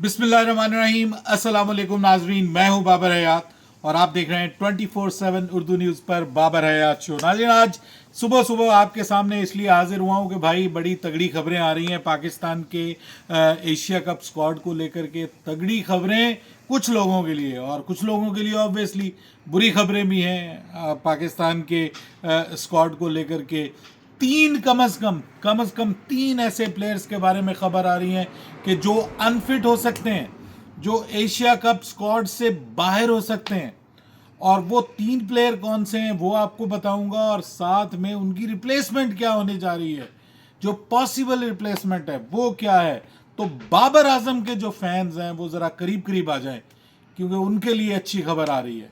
बिस्मिल्लाहिर्रहमानिर्रहीम। अस्सलाम वालेकुम नाजरीन, मैं हूं बाबर हयात और आप देख रहे हैं 24/7 उर्दू न्यूज़ पर बाबर हयात शो। नाज़रीन, आज सुबह सुबह आपके सामने इसलिए हाजिर हुआ हूं कि भाई बड़ी तगड़ी खबरें आ रही हैं पाकिस्तान के एशिया कप स्क्वाड को लेकर के। तगड़ी खबरें कुछ लोगों के लिए, और कुछ लोगों के लिए ऑब्वियसली बुरी खबरें भी हैं पाकिस्तान के स्क्वाड को लेकर के। तीन कम अज कम तीन ऐसे प्लेयर्स के बारे में खबर आ रही है कि जो अनफिट हो सकते हैं, जो एशिया कप स्क्वाड से बाहर हो सकते हैं। और वो तीन प्लेयर कौन से हैं वो आपको बताऊंगा, और साथ में उनकी रिप्लेसमेंट क्या होने जा रही है, जो पॉसिबल रिप्लेसमेंट है वो क्या है। तो बाबर आजम के जो फैंस हैं वो जरा करीब करीब आ जाएं, क्योंकि उनके लिए अच्छी खबर आ रही है।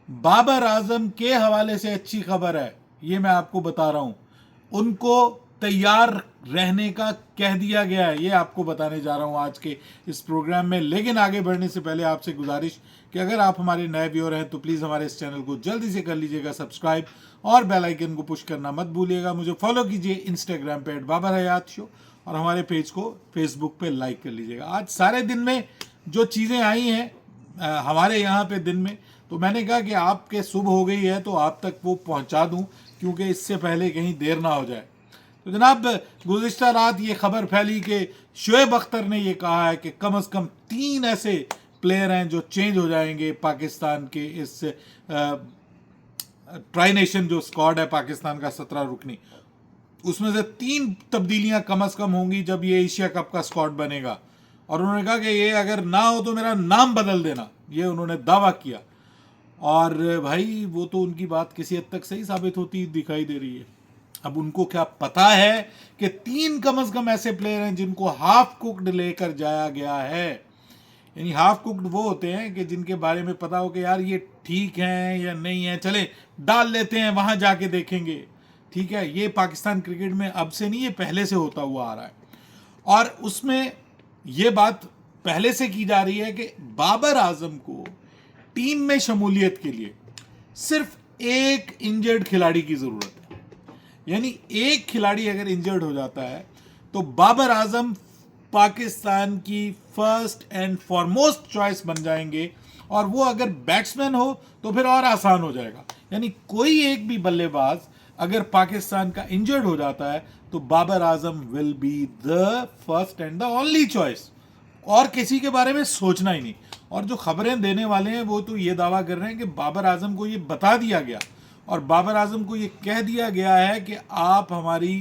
बाबर आजम के हवाले से अच्छी खबर है, ये मैं आपको बता रहा हूं। उनको तैयार रहने का कह दिया गया है, ये आपको बताने जा रहा हूं आज के इस प्रोग्राम में। लेकिन आगे बढ़ने से पहले आपसे गुजारिश कि अगर आप हमारे नए व्यूअर हैं तो प्लीज़ हमारे इस चैनल को जल्दी से कर लीजिएगा सब्सक्राइब, और बेल आइकन को पुश करना मत भूलिएगा। मुझे फॉलो कीजिए इंस्टाग्राम पे @बाबर हयात शो, और हमारे पेज को फेसबुक पे लाइक कर लीजिएगा। आज सारे दिन में जो चीज़ें आई हैं हमारे यहाँ पे दिन में, तो मैंने कहा कि आपके सुबह हो गई है तो आप तक वो पहुंचा दूं, क्योंकि इससे पहले कहीं देर ना हो जाए। तो जनाब, गुज़िश्ता रात ये खबर फैली कि शोएब अख्तर ने ये कहा है कि कम से कम तीन ऐसे प्लेयर हैं जो चेंज हो जाएंगे पाकिस्तान के इस ट्राई नेशन जो स्क्वाड है पाकिस्तान का 17 रुकनी, उसमें से तीन तब्दीलियां कम से कम होंगी जब ये एशिया कप का स्क्वाड बनेगा। और उन्होंने कहा कि ये अगर ना हो तो मेरा नाम बदल देना, ये उन्होंने दावा किया। और भाई वो तो उनकी बात किसी हद तक सही साबित होती दिखाई दे रही है। अब उनको क्या पता है कि तीन कम से कम ऐसे प्लेयर हैं जिनको हाफ कुक्ड लेकर जाया गया है। यानी हाफ कुक्ड वो होते हैं कि जिनके बारे में पता हो कि यार ये ठीक हैं या नहीं है, चले डाल लेते हैं, वहां जाके देखेंगे। ठीक है, ये पाकिस्तान क्रिकेट में अब से नहीं, ये पहले से होता हुआ आ रहा है। और उसमें ये बात पहले से की जा रही है कि बाबर आजम को टीम में शमूलियत के लिए सिर्फ एक इंजर्ड खिलाड़ी की जरूरत है। यानी एक खिलाड़ी अगर इंजर्ड हो जाता है तो बाबर आजम पाकिस्तान की फर्स्ट एंड फॉरमोस्ट चॉइस बन जाएंगे, और वो अगर बैट्समैन हो तो फिर और आसान हो जाएगा। यानी कोई एक भी बल्लेबाज अगर पाकिस्तान का इंजर्ड हो जाता है तो Babar Azam will be the first and the only choice, और किसी के बारे में सोचना ही नहीं। और जो खबरें देने वाले हैं वो तो ये दावा कर रहे हैं कि बाबर आजम को ये बता दिया गया, और बाबर आजम को ये कह दिया गया है कि आप हमारी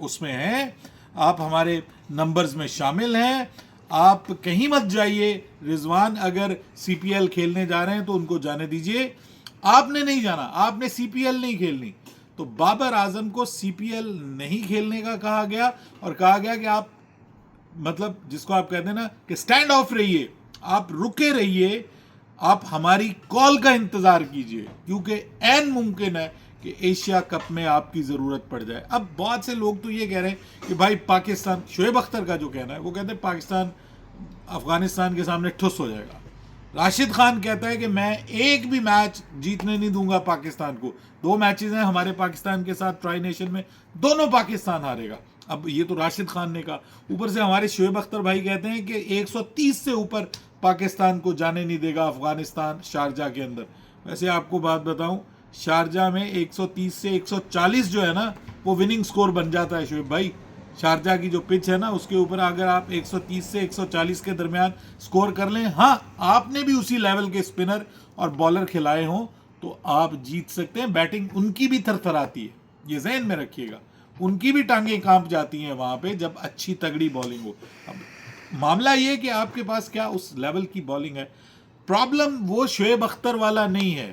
उसमें हैं, आप हमारे नंबर्स में शामिल हैं, आप कहीं मत जाइए। रिजवान अगर सीपीएल खेलने जा रहे हैं तो उनको जाने दीजिए, आपने नहीं जाना, आपने सीपीएल नहीं खेलनी। तो बाबर आजम को सीपीएल नहीं खेलने का कहा गया, और कहा गया कि आप, मतलब जिसको आप कहते हैं ना कि स्टैंड ऑफ रहिए, आप रुके रहिए, आप हमारी कॉल का इंतजार कीजिए, क्योंकि ऐन मुमकिन है कि एशिया कप में आपकी जरूरत पड़ जाए। अब बहुत से लोग तो ये कह रहे हैं कि भाई पाकिस्तान, शोएब अख्तर का जो कहना है वो कहते हैं पाकिस्तान अफगानिस्तान के सामने ठुस हो जाएगा। राशिद खान कहता है कि मैं एक भी मैच जीतने नहीं दूंगा पाकिस्तान को। 2 मैचेस हैं हमारे पाकिस्तान के साथ ट्राई नेशन में, दोनों पाकिस्तान हारेगा। अब ये तो राशिद खान ने कहा, ऊपर से हमारे शोएब अख्तर भाई कहते हैं कि 130 से ऊपर पाकिस्तान को जाने नहीं देगा अफगानिस्तान शारजा के अंदर। वैसे आपको बात बताऊं, शारजा में 130 से 140 जो है ना वो विनिंग स्कोर बन जाता है शोएब भाई। शारजा की जो पिच है ना उसके ऊपर अगर आप 130 से 140 के दरमियान स्कोर कर लें, हाँ आपने भी उसी लेवल के स्पिनर और बॉलर खिलाए हों, तो आप जीत सकते हैं। बैटिंग उनकी भी थरथराती है, ये ज़हन में रखिएगा, उनकी भी टांगें कांप जाती हैं वहां पे जब अच्छी तगड़ी बॉलिंग हो। अब मामला ये कि आपके पास क्या उस लेवल की बॉलिंग है। प्रॉब्लम वो शोएब अख्तर वाला नहीं है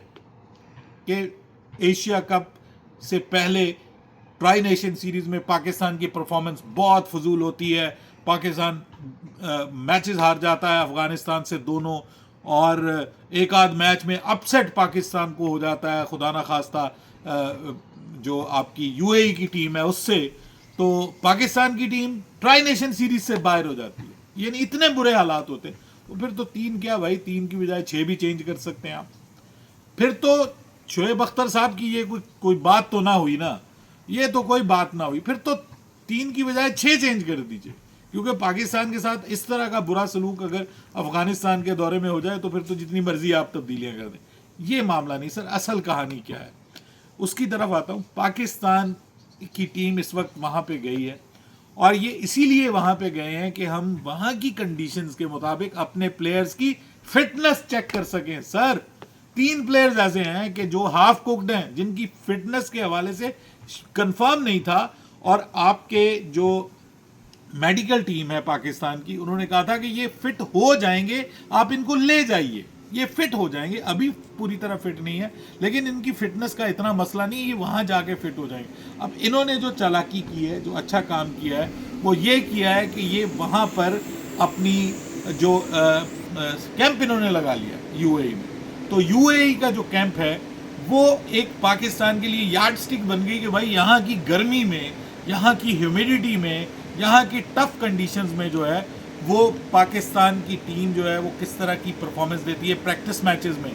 कि एशिया कप से पहले ट्राई नेशन सीरीज में पाकिस्तान की परफॉर्मेंस बहुत फजूल होती है, पाकिस्तान मैचेस हार जाता है अफगानिस्तान से दोनों, और एक आध मैच में अपसेट पाकिस्तान को हो जाता है खुदा ना खास्ता जो आपकी यूएई की टीम है उससे, तो पाकिस्तान की टीम ट्राई नेशन सीरीज से बाहर हो जाती है। यानी इतने बुरे हालात होते हैं। तो फिर तो तीन क्या भाई, 3 की बजाय 6 भी चेंज कर सकते हैं आप। फिर तो शोएब अख्तर साहब की ये कोई बात तो ना हुई ना, ये तो कोई बात ना हुई। फिर तो 3 की बजाय 6 चेंज कर दीजिए, क्योंकि पाकिस्तान के साथ इस तरह का बुरा सलूक अगर अफगानिस्तान के दौरे में हो जाए तो फिर तो जितनी मर्जी आप तब्दीलियां कर दें, ये मामला नहीं सर। असल कहानी क्या है उसकी तरफ आता हूँ। पाकिस्तान की टीम इस वक्त वहाँ पे गई है और ये इसीलिए वहाँ पे गए हैं कि हम वहाँ की कंडीशंस के मुताबिक अपने प्लेयर्स की फिटनेस चेक कर सकें। सर 3 प्लेयर्स ऐसे हैं कि जो हाफ कुक्ड हैं, जिनकी फिटनेस के हवाले से कंफर्म नहीं था, और आपके जो मेडिकल टीम है पाकिस्तान की, उन्होंने कहा था कि ये फिट हो जाएंगे, आप इनको ले जाइए, ये फिट हो जाएंगे। अभी पूरी तरह फिट नहीं है, लेकिन इनकी फिटनेस का इतना मसला नहीं है, ये वहाँ जाके फिट हो जाएंगे। अब इन्होंने जो चालाकी की है, जो अच्छा काम किया है, वो ये किया है कि ये वहाँ पर अपनी जो कैंप इन्होंने लगा लिया यूएई में। तो यूएई का जो कैंप है वो एक पाकिस्तान के लिए यार्ड स्टिक बन गई कि भाई यहाँ की गर्मी में, यहाँ की ह्यूमिडिटी में, यहाँ की टफ कंडीशंस में जो है वो पाकिस्तान की टीम जो है वो किस तरह की परफॉर्मेंस देती है प्रैक्टिस मैचेस में।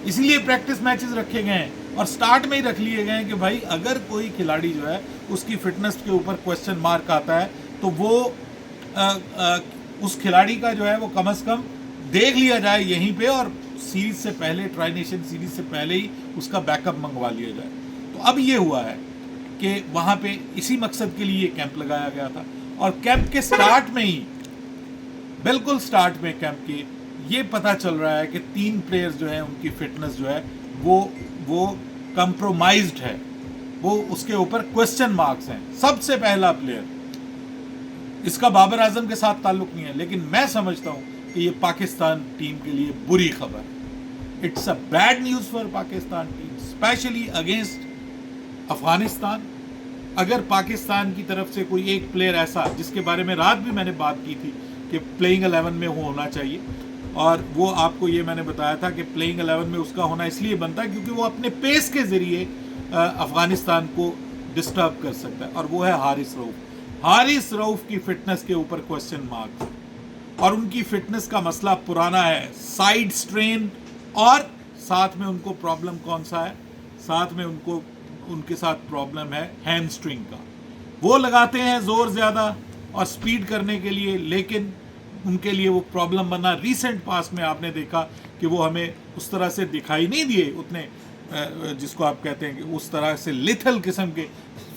इसीलिए प्रैक्टिस मैचेस रखे गए हैं और स्टार्ट में ही रख लिए गए हैं कि भाई अगर कोई खिलाड़ी जो है उसकी फिटनेस के ऊपर क्वेश्चन मार्क आता है तो वो उस खिलाड़ी का जो है वो कम से कम देख लिया जाए यहीं पे, और सीरीज से पहले, ट्राई नेशन सीरीज से पहले ही उसका बैकअप मंगवा लिया जाए। तो अब ये हुआ है कि वहाँ पे इसी मकसद के लिए कैंप लगाया गया था, और कैंप के स्टार्ट में ही, बिल्कुल स्टार्ट में कैंप के, ये पता चल रहा है कि 3 प्लेयर्स जो हैं उनकी फिटनेस जो है वो कंप्रोमाइज्ड है, वो उसके ऊपर क्वेश्चन मार्क्स हैं। सबसे पहला प्लेयर, इसका बाबर आजम के साथ ताल्लुक नहीं है, लेकिन मैं समझता हूँ कि ये पाकिस्तान टीम के लिए बुरी खबर है। It's a bad news for Pakistan team, specially against Afghanistan. अगर पाकिस्तान की तरफ से कोई एक प्लेयर ऐसा, जिसके बारे में रात भी मैंने बात की थी कि प्लेइंग 11 में वो होना चाहिए, और वो आपको ये मैंने बताया था कि प्लेइंग 11 में उसका होना इसलिए बनता है क्योंकि वो अपने पेस के ज़रिए अफगानिस्तान को डिस्टर्ब कर सकता है, और वो है हारिस रऊफ। हारिस रऊफ की फिटनेस के ऊपर क्वेश्चन मार्क, और उनकी फिटनेस का मसला पुराना है, साइड स्ट्रेन, और साथ में उनको प्रॉब्लम कौन सा है, साथ में उनके साथ प्रॉब्लम है हैमस्ट्रिंग का। वो लगाते हैं जोर ज़्यादा और स्पीड करने के लिए, लेकिन उनके लिए वो प्रॉब्लम बना। रीसेंट पास में आपने देखा कि वो हमें उस तरह से दिखाई नहीं दिए, उतने जिसको आप कहते हैं कि उस तरह से लिथल किस्म के,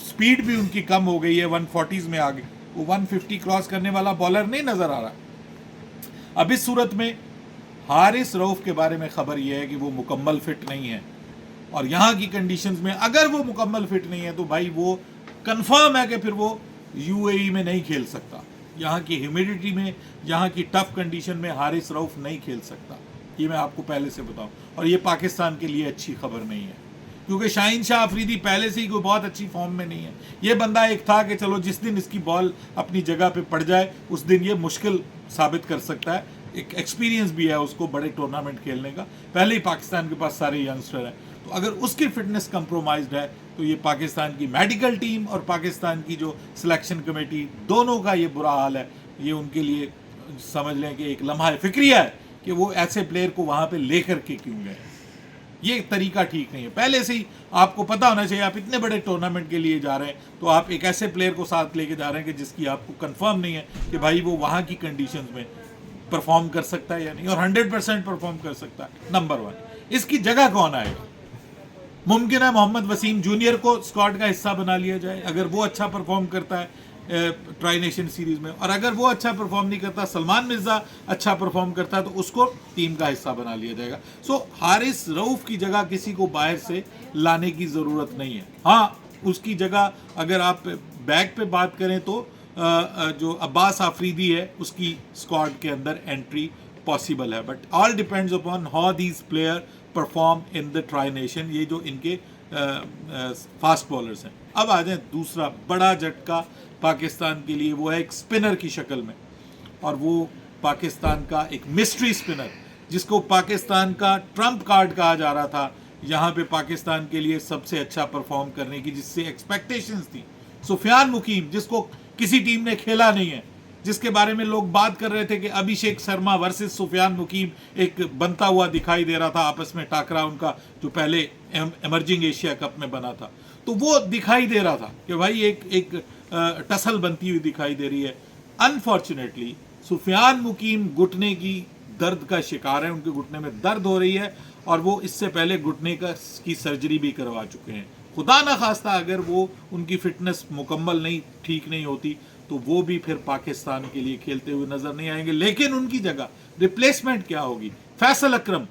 स्पीड भी उनकी कम हो गई है, 140s में आ गई, वो 150 क्रॉस करने वाला बॉलर नहीं नज़र आ रहा। अब इस सूरत में हारिस रऊफ के बारे में ख़बर यह है कि वो मुकम्मल फिट नहीं है, और यहाँ की कंडीशंस में अगर वो मुकम्मल फिट नहीं है तो भाई वो कंफर्म है कि फिर वो यूएई में नहीं खेल सकता। यहाँ की ह्यूमिडिटी में, यहाँ की टफ कंडीशन में हारिस रऊफ नहीं खेल सकता, ये मैं आपको पहले से बताऊँ। और ये पाकिस्तान के लिए अच्छी खबर नहीं है, क्योंकि शाहीन शाह अफरीदी पहले से ही कोई बहुत अच्छी फॉर्म में नहीं है। ये बंदा एक था कि चलो जिस दिन इसकी बॉल अपनी जगह पे पड़ जाए उस दिन ये मुश्किल साबित कर सकता है। एक एक्सपीरियंस भी है उसको बड़े टूर्नामेंट खेलने का, पहले ही पाकिस्तान के पास सारे यंगस्टर हैं। तो अगर उसकी फिटनेस कंप्रोमाइज्ड है तो ये पाकिस्तान की मेडिकल टीम और पाकिस्तान की जो सिलेक्शन कमेटी, दोनों का ये बुरा हाल है। ये उनके लिए समझ लें कि एक लम्हा फिक्रिया है कि वो ऐसे प्लेयर को वहाँ पे लेकर के क्यों गए। ये तरीका ठीक नहीं है। पहले से ही आपको पता होना चाहिए, आप इतने बड़े टूर्नामेंट के लिए जा रहे हैं तो आप एक ऐसे प्लेयर को साथ लेके जा रहे हैं कि जिसकी आपको कंफर्म नहीं है कि भाई वो वहाँ की कंडीशंस में परफॉर्म कर सकता है या नहीं, और 100% परफॉर्म कर सकता है। नंबर 1, इसकी जगह कौन आएगा? मुमकिन है मोहम्मद वसीम जूनियर को स्क्वाड का हिस्सा बना लिया जाए, अगर वो अच्छा परफॉर्म करता है ट्राई नेशन सीरीज में, और अगर वो अच्छा परफॉर्म नहीं करता, सलमान मिर्जा अच्छा परफॉर्म करता है, तो उसको टीम का हिस्सा बना लिया जाएगा। सो हारिस रऊफ की जगह किसी को बाहर से लाने की ज़रूरत नहीं है। हाँ, उसकी जगह अगर आप बैक पे बात करें तो जो अब्बास आफरीदी है उसकी स्क्वाड के अंदर एंट्री पॉसिबल है, but all depends upon how these player perform in the tri nation. ये जो इनके फास्ट बॉलर्स हैं। अब आ जाए दूसरा बड़ा झटका पाकिस्तान के लिए, वो है एक स्पिनर की शक्ल में, और वो पाकिस्तान का एक मिस्ट्री स्पिनर जिसको पाकिस्तान का ट्रम्प कार्ड कहा जा रहा था यहाँ पे पाकिस्तान के लिए सबसे अच्छा परफॉर्म करने की, जिससे एक्सपेक्टेशंस थी। सुफियान मुकीम, जिसको किसी टीम ने खेला नहीं है, जिसके बारे में लोग बात कर रहे थे कि अभिषेक शर्मा वर्सेस सुफियान मुकीम एक बनता हुआ दिखाई दे रहा था, आपस में टाकरा उनका जो पहले एमर्जिंग एशिया कप में बना था, तो वो दिखाई दे रहा था कि भाई एक टसल बनती हुई दिखाई दे रही है। अनफॉर्चुनेटली सुफियान मुकीम घुटने की दर्द का शिकार है, उनके घुटने में दर्द हो रही है और वो इससे पहले घुटने की सर्जरी भी करवा चुके हैं। खुदा ना खास्ता अगर वो उनकी फिटनेस मुकम्मल नहीं ठीक नहीं होती तो वो भी फिर पाकिस्तान के लिए खेलते हुए नजर नहीं आएंगे। लेकिन उनकी जगह रिप्लेसमेंट क्या होगी? फैसल अकरम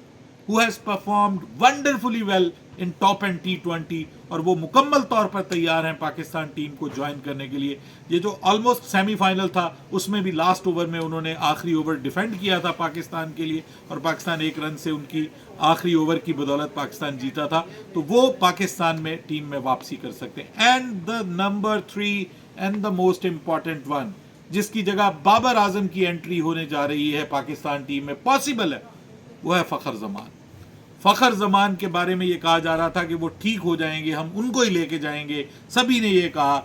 who has performed wonderfully well in top and T20 और वो मुकम्मल तौर पर तैयार हैं पाकिस्तान टीम को ज्वाइन करने के लिए। ये जो ऑलमोस्ट सेमीफाइनल था उसमें भी लास्ट ओवर में उन्होंने आखिरी ओवर डिफेंड किया था पाकिस्तान के लिए और पाकिस्तान 1 रन से उनकी आखिरी ओवर की बदौलत पाकिस्तान जीता था। तो वो पाकिस्तान में टीम में वापसी कर सकते हैं। And the number 3 and the most important one, जिसकी जगह बाबर आजम की एंट्री होने जा रही है पाकिस्तान टीम में, पॉसिबल है, वो है फ़खर ज़मान। फ़खर ज़मान के बारे में ये कहा जा रहा था कि वो ठीक हो जाएंगे, हम उनको ही लेके जाएंगे, सभी ने ये कहा।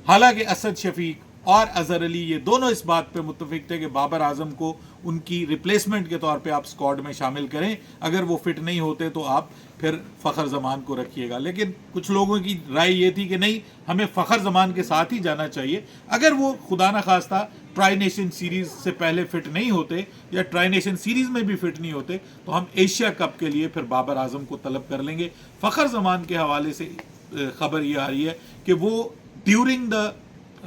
हालांकि असद शफीक और अजहर अली ये दोनों इस बात पे मुत्तफिक थे कि बाबर आजम को उनकी रिप्लेसमेंट के तौर पे आप स्क्वाड में शामिल करें, अगर वो फिट नहीं होते तो आप फिर फ़खर ज़मान को रखिएगा। लेकिन कुछ लोगों की राय ये थी कि नहीं, हमें फ़खर ज़मान के साथ ही जाना चाहिए। अगर वो खुदा न खास्ता ट्राई नेशन सीरीज़ से पहले फिट नहीं होते या ट्राई नेशन सीरीज़ में भी फिट नहीं होते तो हम एशिया कप के लिए फिर बाबर आजम को तलब कर लेंगे। फ़खर ज़मान के हवाले से खबर ये आ रही है कि वो ड्यूरिंग द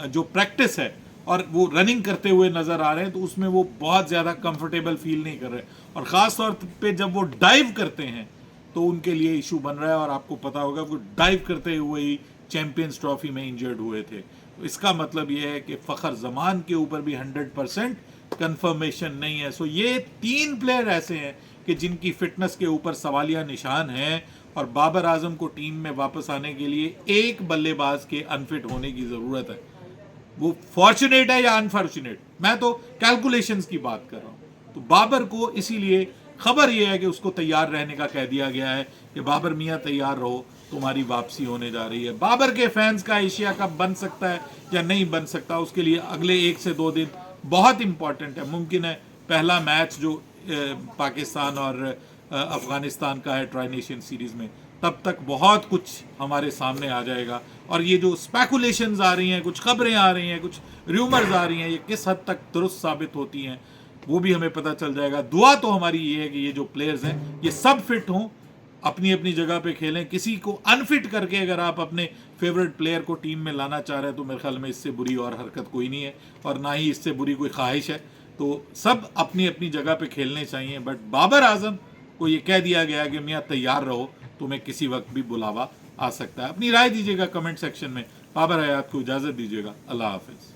जो प्रैक्टिस है और वो रनिंग करते हुए नजर आ रहे हैं तो उसमें वो बहुत ज़्यादा कंफर्टेबल फील नहीं कर रहे और ख़ास तौर पे जब वो डाइव करते हैं तो उनके लिए इशू बन रहा है। और आपको पता होगा वो डाइव करते हुए ही चैंपियंस ट्रॉफी में इंजर्ड हुए थे। तो इसका मतलब ये है कि फ़खर ज़मान के ऊपर भी 100% कंफर्मेशन नहीं है। सो ये 3 प्लेयर ऐसे हैं कि जिनकी फिटनेस के ऊपर सवालिया निशान है और बाबर आजम को टीम में वापस आने के लिए एक बल्लेबाज के अनफिट होने की ज़रूरत है। वो फॉर्चुनेट है या अनफॉर्चुनेट, मैं तो कैलकुलेशंस की बात कर रहा हूं। तो बाबर को इसीलिए खबर यह है कि उसको तैयार रहने का कह दिया गया है कि बाबर मियां तैयार रहो, तुम्हारी वापसी होने जा रही है। बाबर के फैंस का एशिया कप बन सकता है या नहीं बन सकता, उसके लिए अगले 1 से 2 दिन बहुत इंपॉर्टेंट है। मुमकिन है पहला मैच जो पाकिस्तान और अफगानिस्तान का है ट्राई नेशन सीरीज में, तब तक बहुत कुछ हमारे सामने आ जाएगा। और ये जो स्पेकुलेशंस आ रही हैं, कुछ खबरें आ रही हैं, कुछ र्यूमर्स आ रही हैं, ये किस हद तक दुरुस्त साबित होती हैं वो भी हमें पता चल जाएगा। दुआ तो हमारी ये है कि ये जो प्लेयर्स हैं ये सब फिट हों, अपनी अपनी जगह पे खेलें। किसी को अनफिट करके अगर आप अपने फेवरेट प्लेयर को टीम में लाना चाह रहे हैं तो मेरे ख्याल में इससे बुरी और हरकत कोई नहीं है और ना ही इससे बुरी कोई ख्वाहिश है। तो सब अपनी अपनी जगह पे खेलने चाहिए। बट बाबर आजम को ये कह दिया गया कि मियाँ तैयार रहो, तुम्हें किसी वक्त भी बुलावा आ सकता है। अपनी राय दीजिएगा कमेंट सेक्शन में। बाबर हयात को इजाज़त दीजिएगा। अल्लाह हाफिज़।